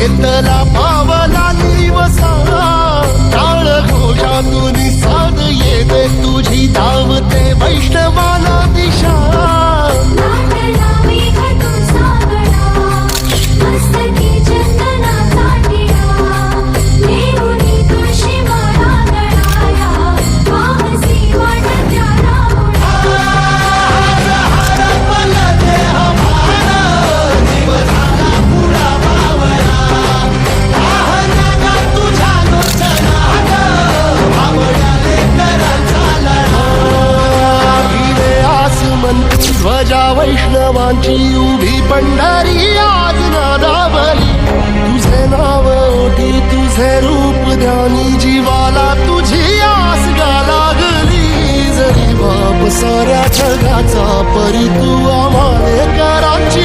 शेतला पावला दिवसा टाळ घोषातून साध येते तुझी धावते वैष्णवाला दिशा ध्वजा वैष्णवांची उभी पंढरी आज नादावली तुझे नाव ओठी तुझे रूप ध्यानी जीवाला तुझी आस गा लागली जरी बाप साऱ्या जगाचा परी तू आम्हाले कराची